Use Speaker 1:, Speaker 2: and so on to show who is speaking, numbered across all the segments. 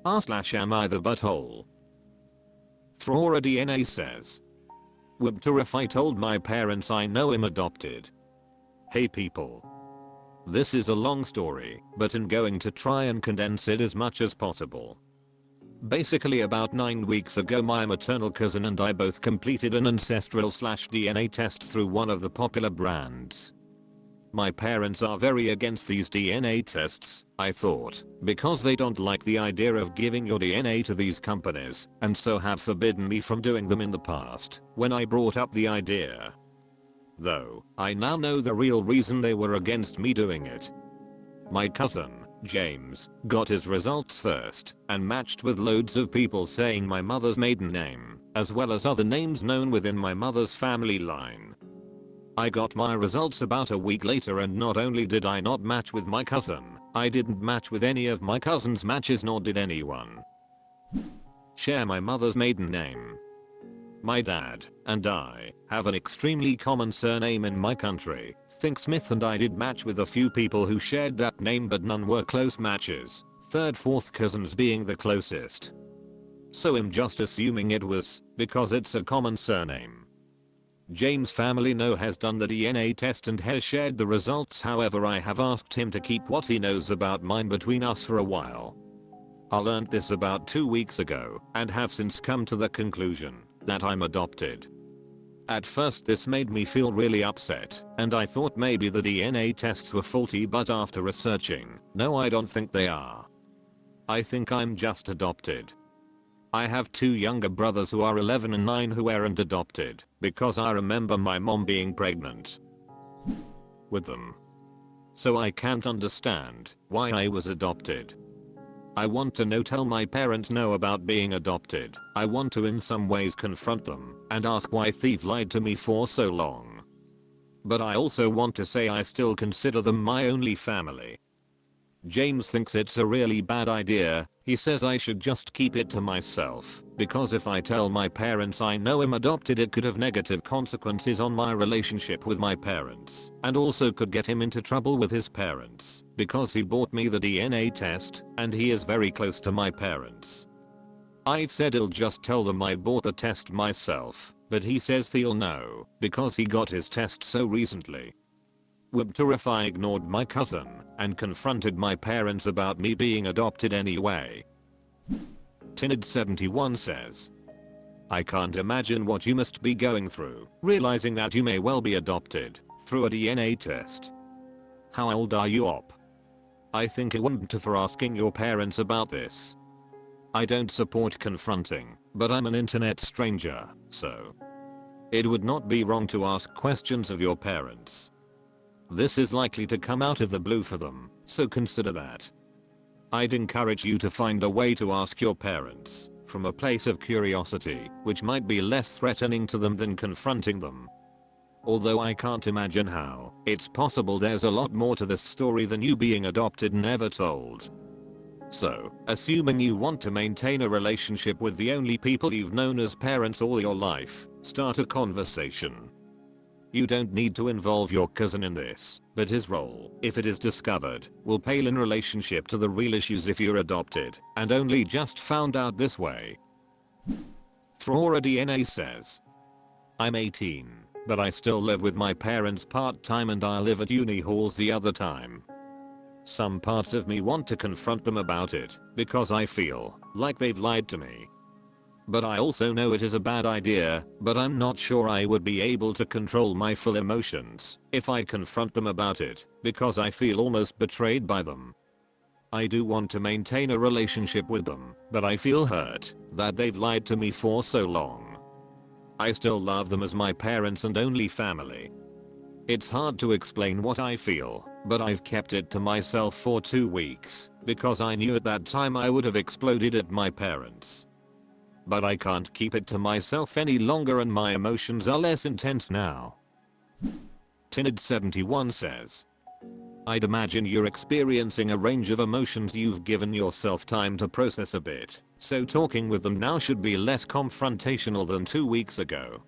Speaker 1: r/am I the butthole? Thraura DNA says, WIBTA if I told my parents I know I'm adopted. Hey people. This is a long story, but I'm going to try and condense it as much as possible. Basically about 9 weeks ago my maternal cousin and I both completed an ancestral/DNA test through one of the popular brands. My parents are very against these DNA tests, I thought, because they don't like the idea of giving your DNA to these companies, and so have forbidden me from doing them in the past, when I brought up the idea. Though, I now know the real reason they were against me doing it. My cousin, James, got his results first, and matched with loads of people saying my mother's maiden name, as well as other names known within my mother's family line. I got my results about a week later and not only did I not match with my cousin, I didn't match with any of my cousin's matches nor did anyone share my mother's maiden name. My dad and I have an extremely common surname in my country, think Smith, and I did match with a few people who shared that name but none were close matches, third fourth cousins being the closest. So I'm just assuming it was because it's a common surname. James' family has done the DNA test and has shared the results, however I have asked him to keep what he knows about mine between us for a while. I learned this about 2 weeks ago and have since come to the conclusion that I'm adopted. At first this made me feel really upset and I thought maybe the DNA tests were faulty, but after researching, no, I don't think they are. I think I'm just adopted. I have 2 younger brothers who are 11 and 9 who weren't adopted because I remember my mom being pregnant with them. So I can't understand why I was adopted. I want to tell my parents no about being adopted. I want to in some ways confront them and ask why they've lied to me for so long. But I also want to say I still consider them my only family. James thinks it's a really bad idea. He says I should just keep it to myself, because if I tell my parents I know I'm adopted it could have negative consequences on my relationship with my parents, and also could get him into trouble with his parents, because he bought me the DNA test, and he is very close to my parents. I've said I'll just tell them I bought the test myself, but he says he'll know, because he got his test so recently. WIBTA if I ignored my cousin and confronted my parents about me being adopted anyway. Tinid71 says, I can't imagine what you must be going through, realizing that you may well be adopted through a DNA test. How old are you, op? I think it WIBTA for asking your parents about this. I don't support confronting, but I'm an internet stranger, so it would not be wrong to ask questions of your parents. This is likely to come out of the blue for them, so consider that. I'd encourage you to find a way to ask your parents from a place of curiosity, which might be less threatening to them than confronting them. Although I can't imagine how, it's possible there's a lot more to this story than you being adopted and never told. So, assuming you want to maintain a relationship with the only people you've known as parents all your life, start a conversation. You don't need to involve your cousin in this, but his role, if it is discovered, will pale in relationship to the real issues if you're adopted and only just found out this way. Thraura DNA says, I'm 18, but I still live with my parents part-time and I live at uni halls the other time. Some parts of me want to confront them about it because I feel like they've lied to me. But I also know it is a bad idea, but I'm not sure I would be able to control my full emotions if I confront them about it, because I feel almost betrayed by them. I do want to maintain a relationship with them, but I feel hurt that they've lied to me for so long. I still love them as my parents and only family. It's hard to explain what I feel, but I've kept it to myself for 2 weeks, because I knew at that time I would have exploded at my parents. But I can't keep it to myself any longer and my emotions are less intense now. Tinid71 says, I'd imagine you're experiencing a range of emotions you've given yourself time to process a bit, so talking with them now should be less confrontational than 2 weeks ago.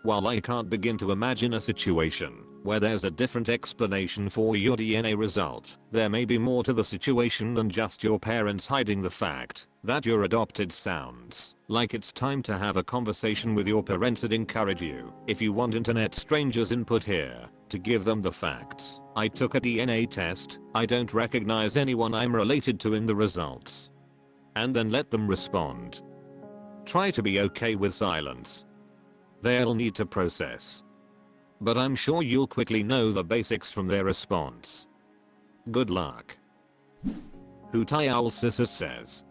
Speaker 1: While I can't begin to imagine a situation where there's a different explanation for your DNA result, there may be more to the situation than just your parents hiding the fact that you're adopted. Sounds like it's time to have a conversation with your parents and encourage you, if you want internet strangers' input here, to give them the facts. I took a DNA test, I don't recognize anyone I'm related to in the results. And then let them respond. Try to be okay with silence. They'll need to process. But I'm sure you'll quickly know the basics from their response. Good luck. Hootai Owl Sissus says.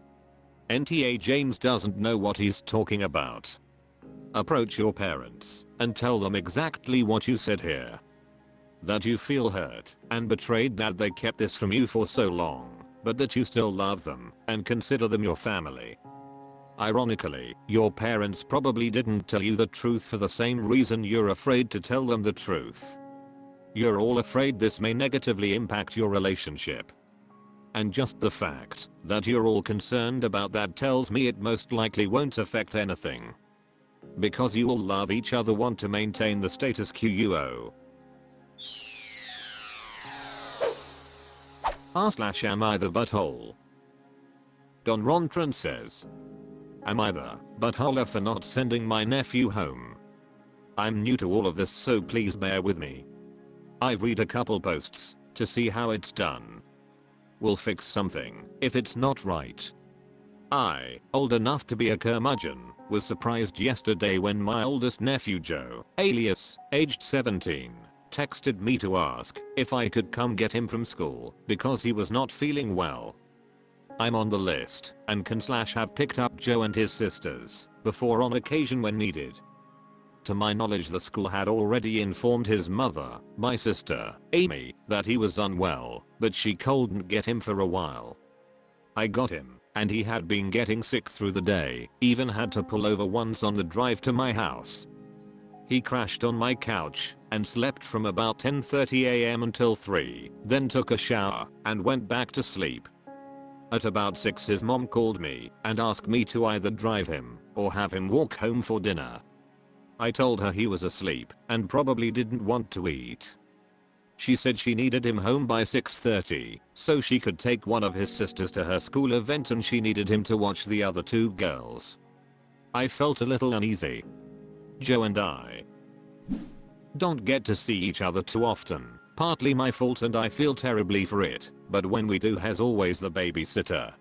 Speaker 1: NTA James doesn't know what he's talking about. Approach your parents and tell them exactly what you said here. That you feel hurt and betrayed that they kept this from you for so long, but that you still love them and consider them your family. Ironically, your parents probably didn't tell you the truth for the same reason you're afraid to tell them the truth. You're all afraid this may negatively impact your relationship. And just the fact that you're all concerned about that tells me it most likely won't affect anything. Because you all love each other, want to maintain the status quo. Am I the butthole? Don Rontran says. Am I the butthole for not sending my nephew home? I'm new to all of this, so please bear with me. I've read a couple posts to see how it's done. We'll fix something if it's not right. I, old enough to be a curmudgeon, was surprised yesterday when my oldest nephew Joe, alias, aged 17, texted me to ask if I could come get him from school because he was not feeling well. I'm on the list and can / have picked up Joe and his sisters before on occasion when needed. To my knowledge, the school had already informed his mother, my sister, Amy, that he was unwell, but she couldn't get him for a while. I got him, and he had been getting sick through the day, even had to pull over once on the drive to my house. He crashed on my couch and slept from about 10:30 a.m. until 3, then took a shower and went back to sleep. At about 6 his mom called me and asked me to either drive him or have him walk home for dinner. I told her he was asleep and probably didn't want to eat. She said she needed him home by 6:30 so she could take one of his sisters to her school event and she needed him to watch the other 2 girls. I felt a little uneasy. Joe and I don't get to see each other too often. Partly my fault and I feel terribly for it, but when we do, has always the babysitter.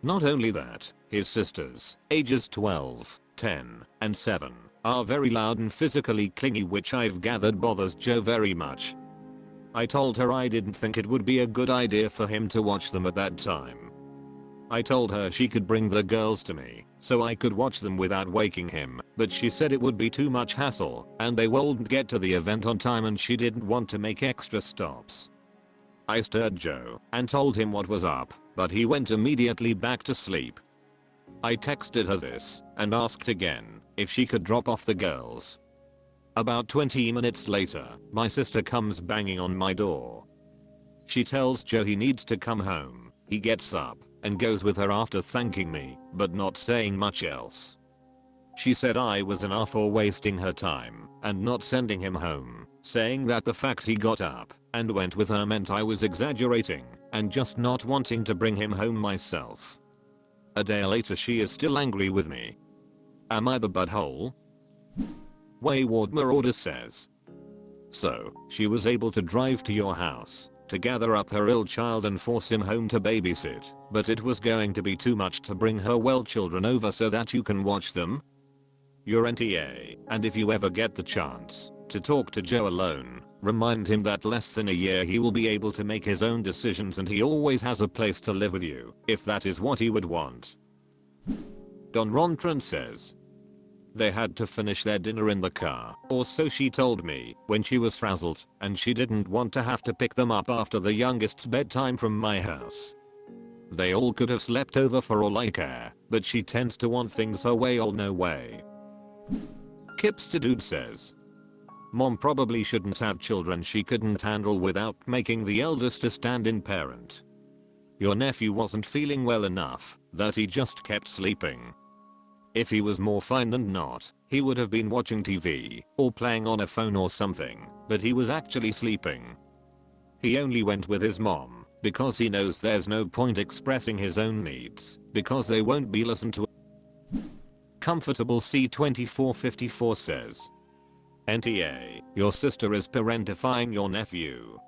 Speaker 1: Not only that, his sisters, ages 12, 10, and 7, are very loud and physically clingy, which I've gathered bothers Joe very much. I told her I didn't think it would be a good idea for him to watch them at that time. I told her she could bring the girls to me so I could watch them without waking him, but she said it would be too much hassle and they wouldn't get to the event on time and she didn't want to make extra stops. I stirred Joe and told him what was up, but he went immediately back to sleep. I texted her this and asked again if she could drop off the girls. About 20 minutes later, my sister comes banging on my door. She tells Joe he needs to come home. He gets up and goes with her after thanking me, but not saying much else. She said I was an ass for wasting her time and not sending him home, saying that the fact he got up and went with her meant I was exaggerating and just not wanting to bring him home myself. A day later she is still angry with me. Am I the butthole? Wayward Marauder says. So, she was able to drive to your house to gather up her ill child and force him home to babysit, but it was going to be too much to bring her well children over so that you can watch them? You're NTA, and if you ever get the chance to talk to Joe alone, remind him that less than a year he will be able to make his own decisions and he always has a place to live with you, if that is what he would want. Don Rontran says. They had to finish their dinner in the car, or so she told me, when she was frazzled, and she didn't want to have to pick them up after the youngest's bedtime from my house. They all could have slept over for all I care, but she tends to want things her way or no way. Kipster Dude says. Mom probably shouldn't have children she couldn't handle without making the eldest a stand-in parent. Your nephew wasn't feeling well enough that he just kept sleeping. If he was more fine than not, He would have been watching TV or playing on a phone or something, but he was actually sleeping. He only went with his mom because he knows there's no point expressing his own needs because they won't be listened to. Comfortable C2454 says, NTA, your sister is parentifying your nephew.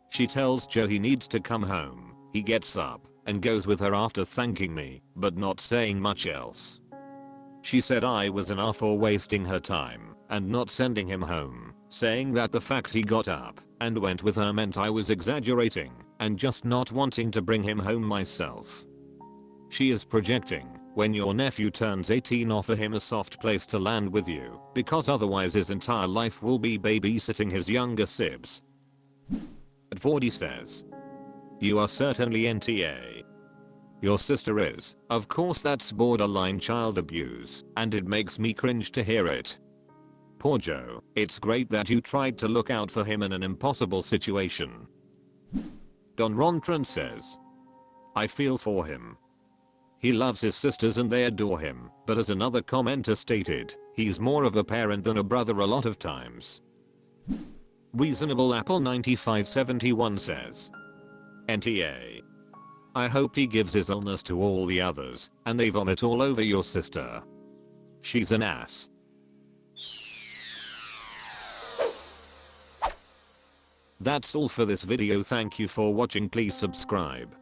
Speaker 1: She tells Joe he needs to come home. He gets up and goes with her after thanking me, but not saying much else. She said I was an for wasting her time and not sending him home, saying that the fact he got up and went with her meant I was exaggerating and just not wanting to bring him home myself. She is projecting. When your nephew turns 18, offer him a soft place to land with you, because otherwise his entire life will be babysitting his younger sibs. At 40 says, you are certainly NTA. Your sister is. Of course that's borderline child abuse, and it makes me cringe to hear it. Poor Joe, it's great that you tried to look out for him in an impossible situation. Don Rontran says, I feel for him. He loves his sisters and they adore him, but as another commenter stated, he's more of a parent than a brother a lot of times. Reasonable Apple 9571 says, NTA. I hope he gives his illness to all the others, and they vomit all over your sister. She's an ass. That's all for this video. Thank you for watching. Please subscribe.